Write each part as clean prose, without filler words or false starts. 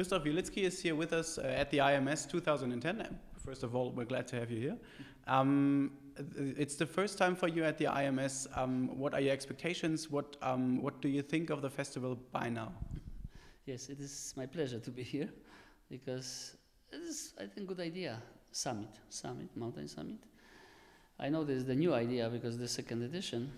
Krzystof Wielicki is here with us at the IMS 2010. First of all, we're glad to have you here. It's the first time for you at the IMS. What are your expectations? What do you think of the festival by now? Yes, it is my pleasure to be here because it is, I think, a good idea. Mountain summit. I know this is the new idea because the second edition.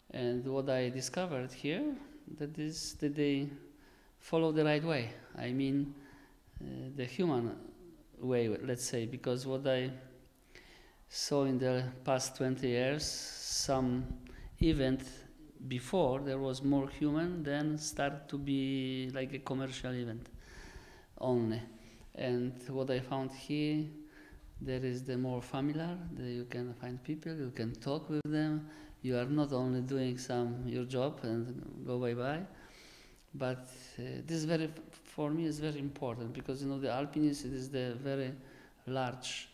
And what I discovered here, that they follow the right way. I mean, the human way, let's say, because what I saw in the past 20 years, some event before there was more human, then start to be like a commercial event only. And what I found here, there is the more familiar, you can find people, you can talk with them. You are not only doing your job and go bye-bye, but this for me is very important because the alpinism it is the very large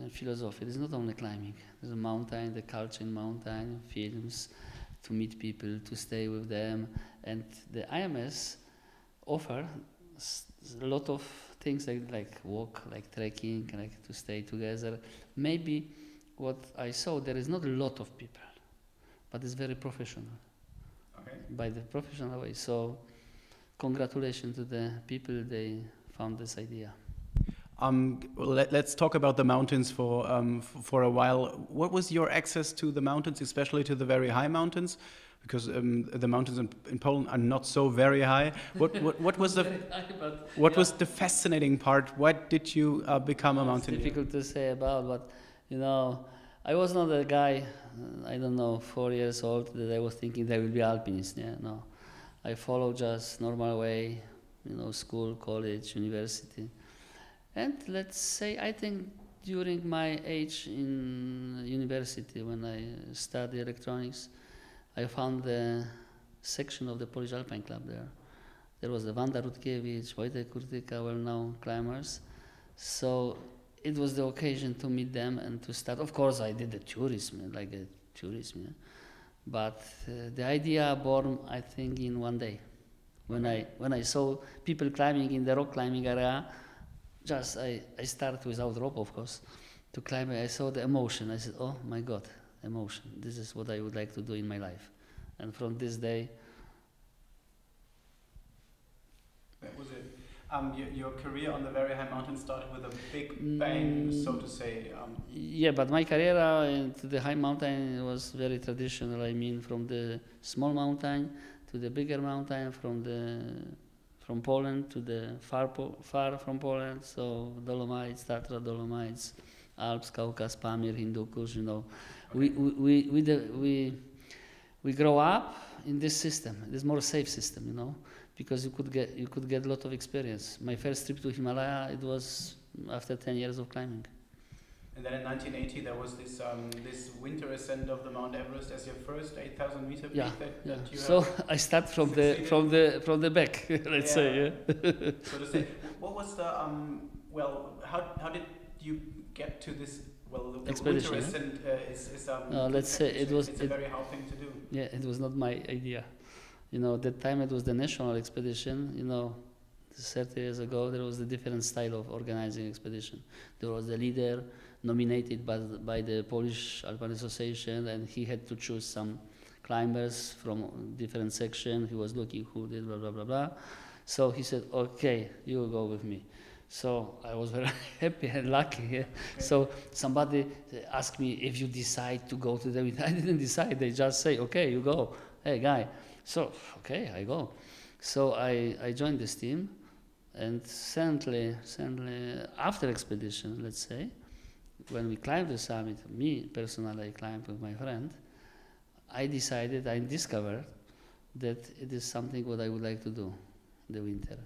philosophy. It is not only climbing. There's a mountain, the culture in mountain, films, to meet people, to stay with them, and the IMS offer a lot of things like walk, like trekking, like to stay together. Maybe what I saw, there is not a lot of people, but it's very professional. Okay. By the professional way. So, congratulations to the people, they found this idea. Let's talk about the mountains for a while. What was your access to the mountains, especially to the very high mountains? Because the mountains in Poland are not so very high. What was the fascinating part? Why did you become a mountaineer? It's difficult to say about, but I was not a guy, I don't know, 4 years old that I was thinking that I will be alpinist. Yeah, no, I followed just normal way, school, college, university, and let's say I think during my age in university when I studied electronics, I found the section of the Polish Alpine Club there. There was the Wanda Rutkiewicz, Wojtek Kurtyka, well-known climbers. So it was the occasion to meet them and to start. Of course, I did the tourism, yeah. But the idea born, I think, in one day. When I saw people climbing in the rock climbing area, I started without rope, of course, to climb. I saw the emotion. I said, oh my God. Emotion. This is what I would like to do in my life. And from this day... That was it. Your career on the very high mountain started with a big bang, so to say. Yeah, but my career into the high mountain was very traditional. I mean, from the small mountain to the bigger mountain, from Poland to the far from Poland, so Dolomites, Tatra Dolomites, Alps, Caucasus, Pamir, Hindu Kush, We grow up in this system, this more safe system, because you could get a lot of experience. My first trip to Himalaya, it was after 10 years of climbing. And then in 1980 there was this winter ascent of the Mount Everest as your first 8,000 meter peak. Yeah. So I start from the back, let's say. Yeah. So to say, what was the how did you get to this? Well, the expedition, winter ascent is let's say it's a very hard thing to do. Yeah, it was not my idea. That time it was the national expedition. 30 years ago there was a different style of organizing expedition. There was a leader nominated by the Polish Alpine Association, and he had to choose some climbers from different sections. He was looking who did blah blah blah blah. So he said, "Okay, you go with me." So I was very happy and lucky. Yeah? Okay. So somebody asked me if you decide to go to the winter. I didn't decide. They just say, "Okay, you go." Hey, guy. So okay, I go. So I joined this team, and suddenly after expedition, let's say, when we climbed the summit, me personally, I climbed with my friend. I discovered that it is something what I would like to do in the winter.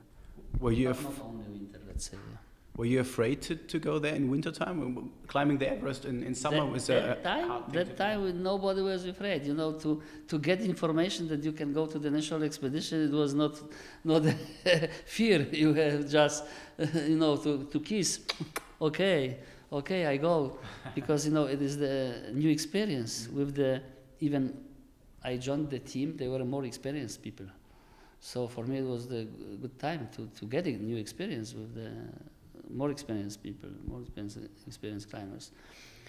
Were you not only winter, let's say. Yeah. Were you afraid to go there in wintertime? Climbing the Everest in summer was a hard thing that time nobody was afraid. To get information that you can go to the national expedition, it was not fear. You have just to kiss. Okay, I go, because it is the new experience with even I joined the team. They were more experienced people. So for me, it was the good time to get a new experience with the more experienced people, more experienced climbers.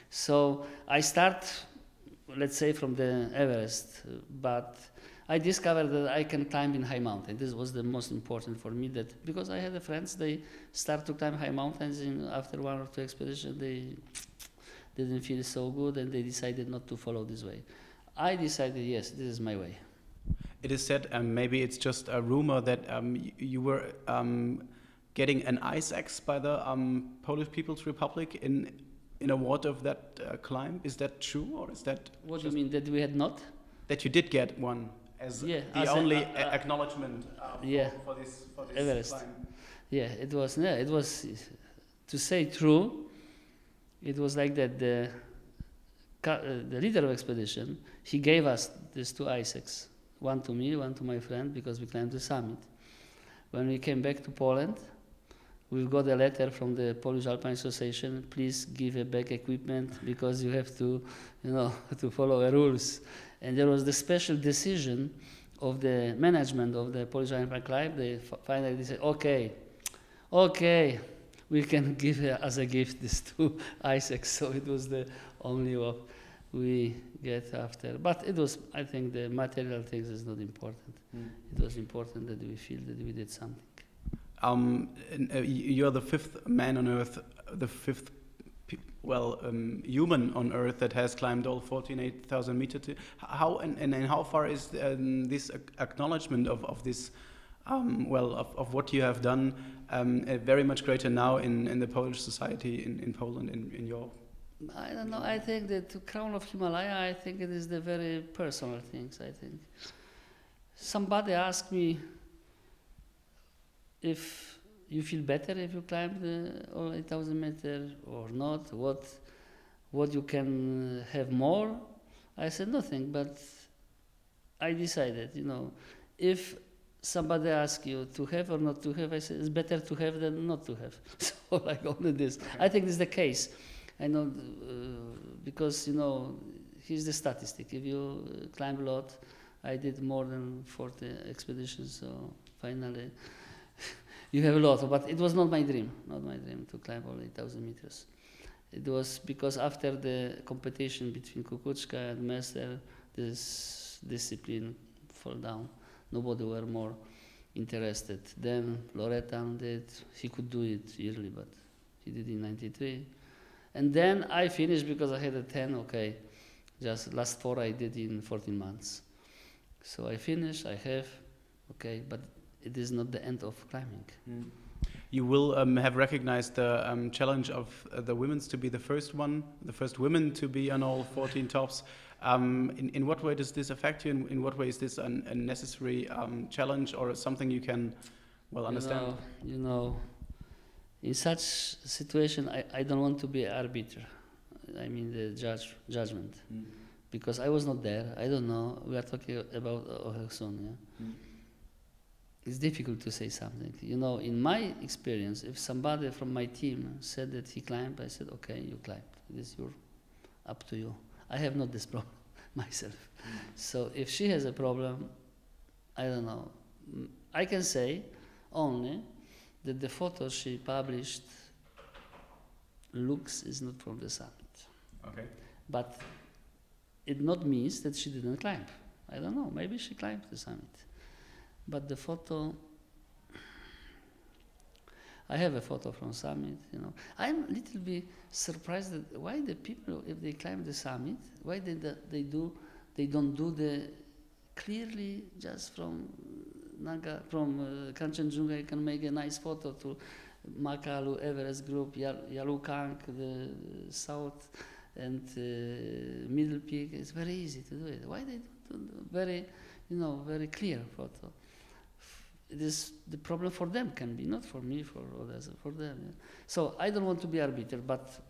So I start, let's say, from the Everest, but I discovered that I can climb in high mountain. This was the most important for me, that because I had the friends, they start to climb high mountains, and after 1 or 2 expeditions, they didn't feel so good, and they decided not to follow this way. I decided, yes, this is my way. It is said, maybe it's just a rumor, that you were getting an ice axe by the Polish People's Republic in award of that climb. Is that true, or is that? What do you mean, that we had not? That you did get one as the only acknowledgement for this Everest. climb. Yeah, it was. Yeah, it was. To say true, it was like that. The leader of expedition, he gave us these 2 ice axes. One to me, one to my friend, because we climbed the summit. When we came back to Poland, we got a letter from the Polish Alpine Association. Please give back equipment, because you have to, to follow the rules. And there was the special decision of the management of the Polish Alpine Club. They finally said, okay, we can give as a gift these 2 ice axes. So it was the only what we get after. But it was, I think, the material things is not important. It was important that we feel that we did something. You're the 5th man on Earth, the 5th human on Earth that has climbed all 14,000 meters. How and how far is this acknowledgement of this, of what you have done, very much greater now in the Polish society in Poland, in your? I don't know. I think that the crown of Himalaya, I think it is the very personal things. I think somebody asked me if you feel better if you climb all 8,000 meters or not. What you can have more? I said nothing, but I decided, if somebody asks you to have or not to have, I said it's better to have than not to have. So like only this. I think this is the case. I know, because, here's the statistic. If you climb a lot, I did more than 40 expeditions, so finally you have a lot. But it was not my dream to climb all 8,000 meters. It was because after the competition between Kukuczka and Mester, this discipline fell down. Nobody were more interested. Then Loretan did, he could do it yearly, but he did in 93. And then I finished because I had a 10, okay. Just last 4 I did in 14 months. So I finished, I have, okay, but it is not the end of climbing. You will have recognized the challenge of the women's to be the first women to be on all 14 tops. In what way does this affect you? In what way is this a necessary challenge, or something you can understand? In such situation, I don't want to be an arbiter. I mean the judgment, because I was not there. I don't know. We are talking about Ohelson. Yeah? It's difficult to say something. In my experience, if somebody from my team said that he climbed, I said, okay, you climbed. It is up to you. I have not this problem myself. So if she has a problem, I don't know. I can say only that the photo she published looks is not from the summit. Okay. But it not means that she didn't climb. I don't know. Maybe she climbed the summit. But the photo, I have a photo from summit. I'm a little bit surprised that why the people, if they climb the summit, why they don't do the clearly just from Kanchenjunga. You can make a nice photo to Makalu, Everest group, Yalukang, the south and middle peak. It's very easy to do it. Why they don't do very clear photo? It is the problem for them, can be not for me, for others, for them. Yeah. So I don't want to be arbiter, but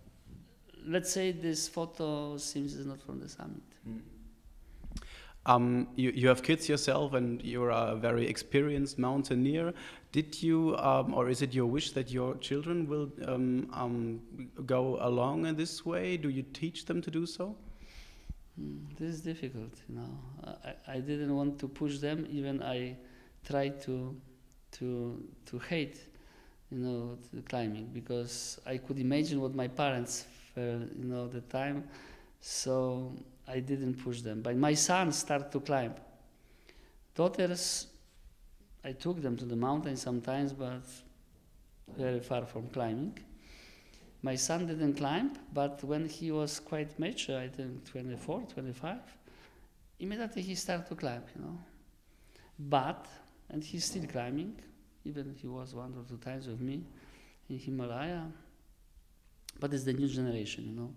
let's say this photo seems is not from the summit. You have kids yourself, and you're a very experienced mountaineer. Did you, or is it your wish that your children will go along in this way? Do you teach them to do so? This is difficult, I didn't want to push them. Even I try to hate, the climbing, because I could imagine what my parents felt, at the time. So I didn't push them. But my sons start to climb. Daughters, I took them to the mountain sometimes, but very far from climbing. My son didn't climb, but when he was quite mature, I think 24, 25, immediately he started to climb, And he's still climbing, even he was 1 or 2 times with me in Himalaya. But it's the new generation,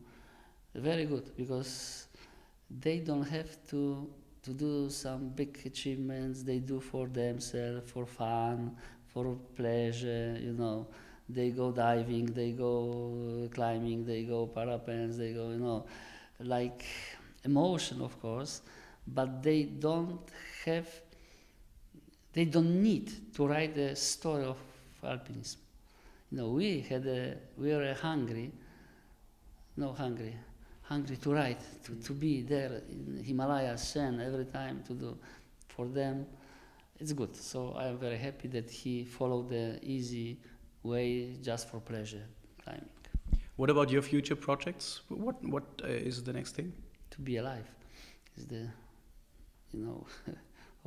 Very good, because they don't have to do some big achievements. They do for themselves, for fun, for pleasure, They go diving, they go climbing, they go parapents, they go, like emotion, of course, but they don't need to write the story of alpinism. We were hungry to write, to be there in Himalayas and every time to do for them. It's good. So I am very happy that he followed the easy way just for pleasure climbing. What about your future projects? What is the next thing? To be alive is the,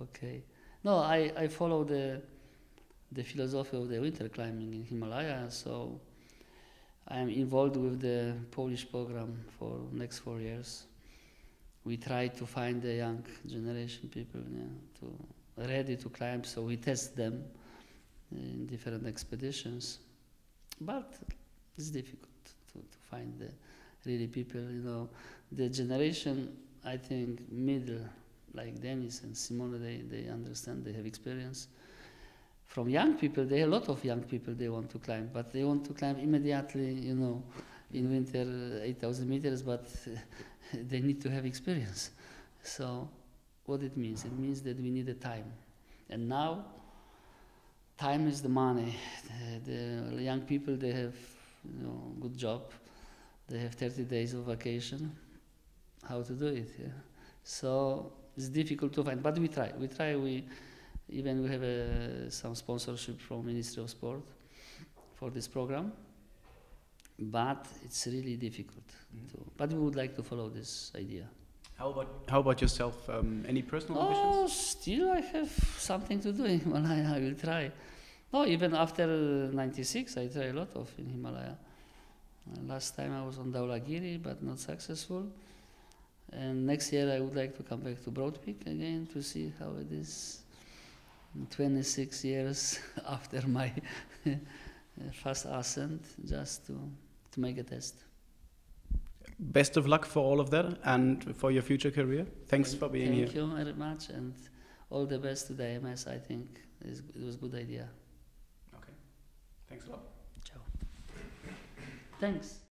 okay. No, I follow the philosophy of the winter climbing in Himalaya, so I am involved with the Polish program for next 4 years. We try to find the young generation people ready to climb, so we test them in different expeditions. But it's difficult to find the really people, The generation, I think, middle, like Dennis and Simone, they understand, they have experience. From young people, there are a lot of young people, they want to climb, but they want to climb immediately, in winter 8,000 meters, but they need to have experience. So what it means? It means that we need the time. And now, time is the money. The young people, they have good job. They have 30 days of vacation. How to do it? Yeah? So it's difficult to find, but we try. We have some sponsorship from Ministry of Sport for this program, but it's really difficult. But we would like to follow this idea. How about yourself? Any personal ambitions? Still I have something to do in Himalaya. I will try. No, even after 96, I try a lot of in Himalaya. Last time I was on Dhaulagiri, but not successful. And next year I would like to come back to Broad Peak again to see how it is. 26 years after my first ascent, just to make a test. Best of luck for all of that and for your future career. Thanks for being here. Thank you very much, and all the best to the AMS. I think it was a good idea. Okay. Thanks a lot. Ciao. Thanks.